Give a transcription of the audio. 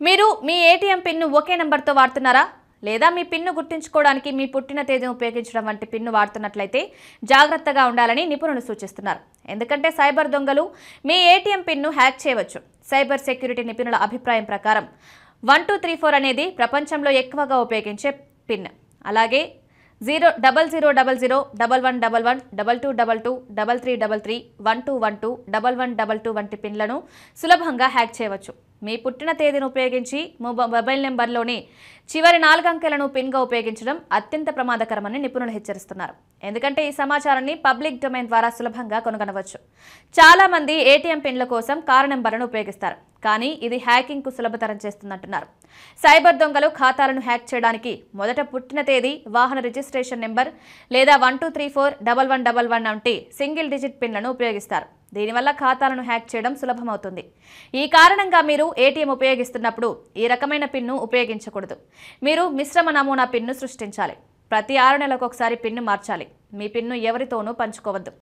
మీరు మీ ATM pin ఒకే నంబర్తో వాడుతున్నారా? లేదా మీ పిన్ను గుర్తుంచుకోవడానికి మీ పుట్టిన తేదీని ఉపయోగించడం వంటి పిన్ను వాడుతున్నట్లయితే జాగ్రత్తగా ఉండాలని నిపుణులు సూచిస్తున్నారు. ఎందుకంటే సైబర్ దొంగలు మీ ఏటీఎం పిన్ను హ్యాక్ చేయవచ్చు. సైబర్ సెక్యూరిటీ నిపుణుల అభిప్రాయం ప్రకారం 1234 అనేది ప్రపంచంలో ఎక్కువగా ఉపయోగించే పిన్. అలాగే 000011112222333312121122 వంటి పిన్లను సులభంగా హ్యాక్ చేయవచ్చు. మీ పుట్టిన తేదీని ఉపయోగించి మొబైల్ నెంబర్లోని చివరి 4 అంకెలను పిన్గా ఉపయోగించడం అత్యంత ప్రమాదకరమని నిపుణులు హెచ్చరిస్తున్నారు. ఎందుకంటే ఈ సమాచారాన్ని పబ్లిక్ డొమైన్ ద్వారా సులభంగా కనుగొనవచ్చు. చాలా మంది ఏటీఎం పిన్ల కోసం కారు నెంబర్లను ఉపయోగిస్తారు, కానీ ఇది హ్యాకింగ్కు సులభతరం చేస్తుందంటున్నారు. సైబర్ దొంగలు ఖాతాలను హ్యాక్ చేయడానికి మొదట పుట్టిన తేదీ, వాహన రిజిస్ట్రేషన్ నెంబర్ లేదా 12341111 వంటి సింగిల్ డిజిట్ పిన్లను ఉపయోగిస్తారు. దీనివల్ల ఖాతాలను హ్యాక్ చేయడం సులభమవుతుంది. ఈ కారణంగా మీరు ఏటీఎం ఉపయోగిస్తున్నప్పుడు ఈ రకమైన పిన్ను ఉపయోగించకూడదు. మీరు మిశ్రమ నమూనా పిన్ను సృష్టించాలి. ప్రతి 6 నెలలకు ఒకసారి పిన్ను మార్చాలి. మీ పిన్ను ఎవరితోనూ పంచుకోవద్దు.